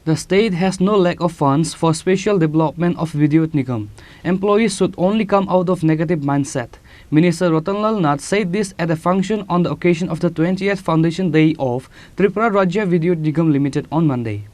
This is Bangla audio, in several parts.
The state has no lack of funds for special development of Vidyut Nigam. Employees should only come out of negative mindset. Minister Ratanlal Nath said this at a function on the occasion of the 20th Foundation Day of Tripura Rajya Vidyut Nigam Limited on Monday.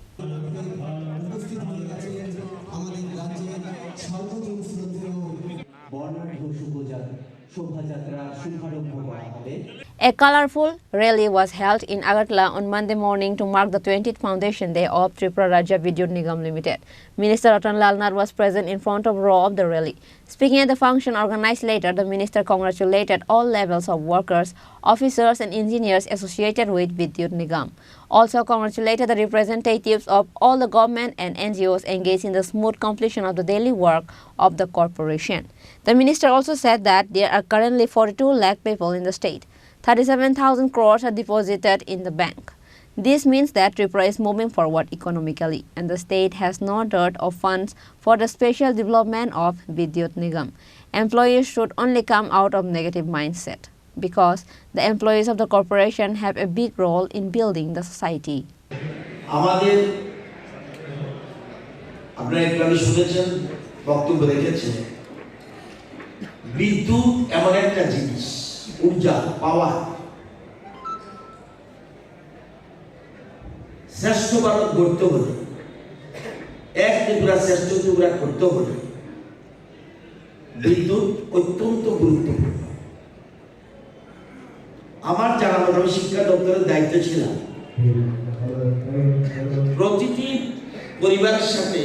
A colorful rally was held in Agartala on Monday morning to mark the 20th Foundation Day of Tripura Rajya Vidyut Nigam Limited. Minister Ratanlal Nath was present in front of row of the rally. Speaking at the function organized later, the minister congratulated all levels of workers, officers and engineers associated with Vidyut Nigam. Also congratulated the representatives of all the government and NGOs engaged in the smooth completion of the daily work of the corporation. The minister also said that there are currently 42 lakh people in the state. 37,000 crores are deposited in the bank. This means that Tripura is moving forward economically and the state has no dearth of funds for the special development of Vidyut Nigam. Employees should only come out of negative mindset because the employees of the corporation have a big role in building the society. আমাদের আপনারা একটু শুনেছেন বক্তব্য রেখেছেন বিদ্যুৎ এমন একটা জিনিস ঊর্জা পাওয়ার শ্রেষ্ঠ ভারত গড়তে হলে এক ত্রিপুরা শ্রেষ্ঠ ত্রিপুরা করতে হলে বিদ্যুৎ অত্যন্ত গুরুত্বপূর্ণ। আমার জানা মতো আমি শিক্ষা দপ্তরের দায়িত্বে ছিলাম প্রতিটি পরিবারের সাথে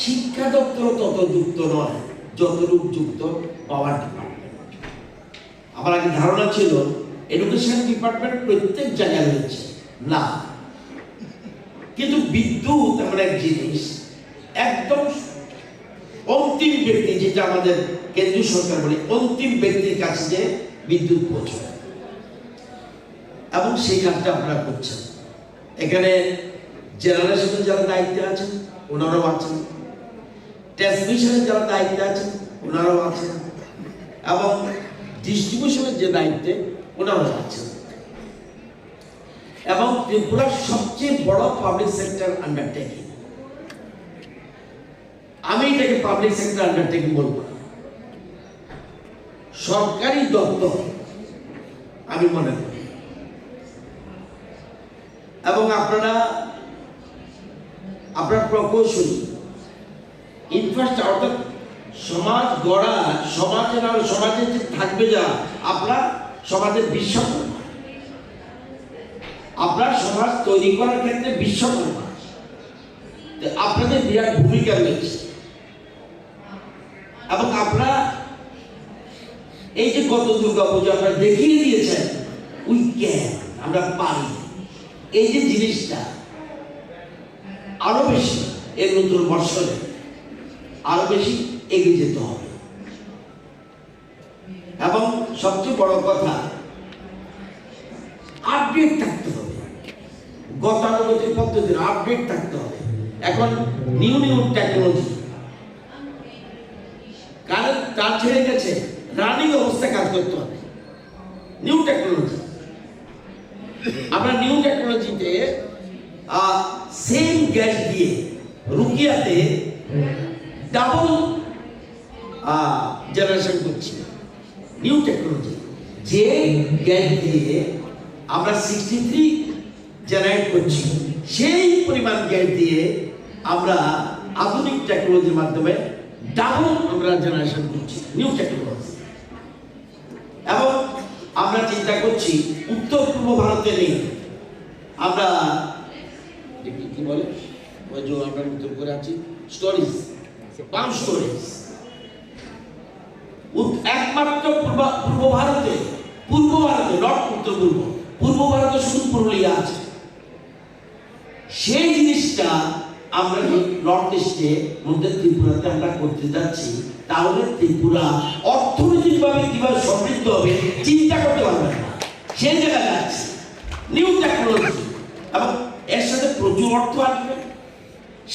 শিক্ষা দপ্তর তত যুক্ত নয় যতটুকু যুক্ত পাওয়ার ডিপার্টমেন্ট। আমার আগে ধারণা ছিল এডুকেশন ডিপার্টমেন্ট প্রত্যেক জায়গায় রয়েছে, না, কিন্তু বিদ্যুৎ এমন এক জিনিস একদম অন্তিম ব্যক্তি, যেটা আমাদের কেন্দ্রীয় সরকার বলে অন্তিম ব্যক্তির কাছে যে বিদ্যুৎ পৌঁছায় এবং সেই কাজটা আপনারা করছেন। এখানে জেনারেশনের যারা দায়িত্বে আছেন ওনারাও আছেন, ট্রান্সমিশনের যারা দায়িত্বে আছেন ওনারাও আছেন এবং ডিস্ট্রিবিউশনের যে দায়িত্বে ওনারাও আছেন। এবং ত্রিপুরার সবচেয়ে বড় পাবলিক সেক্টর আন্ডারটেকিং, আমি এটাকে পাবলিক সেক্টর আন্ডারটেকিং বলবো না, সরকারি দপ্তর আমি মনে করি। এবং আপনার প্রকৌশলী ইনফ্রাস্ট্রাকচার অর্থাৎ সমাজ গড়া, সমাজে যে থাকবে যা আপনার সমাজের বিশ্বকর্মা, আপনার সমাজ তৈরি করার ক্ষেত্রে বিশ্বকর্মা, আপনাদের বিরাট ভূমিকা রয়েছে। এবং আপনারা এই যে গত দুর্গা পুজো আপনারা দেখিয়ে দিয়েছেন উই ক্যান, আমরা পারি, এই যে জিনিসটা আরো বেশি এর নতুন বর্ষে আরো বেশি এগিয়ে যেতে হবে। এবং সবচেয়ে বড় কথা আপডেট থাকতে হবে, গতানুগতিক পদ্ধতির আপডেট থাকতে হবে। এখন নিউ টেকনোলজি কারণ তার ছেড়ে গেছে, রানিং অবস্থায় কাজ করতে হবে। নিউ টেকনোলজি, আমরা নিউ টেকনোলজিতে সেম গ্যাস দিয়ে রুকিয়াতে ডাবল জেনারেশন করছি। নিউ টেকনোলজি, যে গ্যাস দিয়ে আমরা 63 জেনারেট করছি সেই পরিমাণ গ্যাস দিয়ে আমরা আধুনিক টেকনোলজির মাধ্যমে ডাবল আমরা জেনারেশন করছি, নিউ টেকনোলজি। এবং আমরা চিন্তা করছি উত্তর পূর্ব ভারতে নেই, আমরা কি বলে ওই যে আমরা উত্তর করে আছি স্টোরেজ, পাম্প স্টোরেজ একমাত্র পূর্ব ভারতে নট উত্তর পূর্ব ভারতে শুধু পুরুলিয়া আছে। সেই জিনিসটা আমরা নর্থ ইস্টে মধ্যে ত্রিপুরাতে আমরা করতে যাচ্ছি, তাহলে ত্রিপুরা অর্থনৈতিকভাবে কিভাবে সমৃদ্ধ হবে চিন্তা করতে পারবেন না। সেই জায়গায় যাচ্ছে নিউ টেকনোলজি এবং এর সাথে প্রচুর অর্থ আসবে,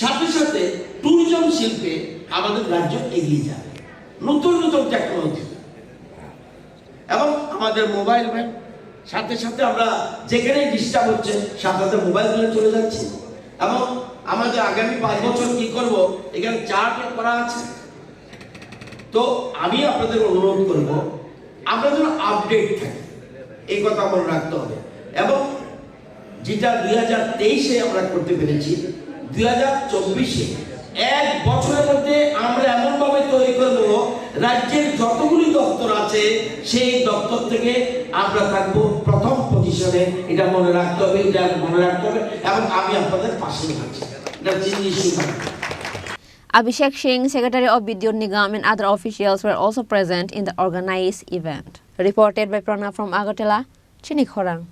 সাথে সাথে ট্যুরিজম শিল্পে আমাদের রাজ্য এগিয়ে যাবে, নতুন টেকনোলজি। এবং আমাদের মোবাইল ভ্যান সাথে সাথে আমরা যেখানে ডিস্টার্ব হচ্ছে সাথে সাথে মোবাইল ফোনে চলে যাচ্ছি এবং আমাদের আগামী 5 বছর কি করব এখানে চার্ট করা আছে। তো আমি আপনাদের অনুরোধ করব আমরা যেন আপডেট থাকি, এই কথা মনে রাখতে হবে। এবং যেটা 2023-এ আমরা করতে পেরেছি, 2024-এ 1 বছরের মধ্যে আমরা এমনভাবে তৈরি করব রাজ্যের যতগুলি দপ্তর আছে সেই দপ্তর থেকে আমরা থাকবো প্রথম পজিশনে। এটা মনে রাখতে হবে, এটা মনে রাখতে হবে, এবং আমি আপনাদের পাশে আছি। এটা জিনিস Abhishek Singh, Secretary of Vidyut Nigam, and other officials were also present in the organized event. Reported by Pranav from Agartala, Chini Khorang.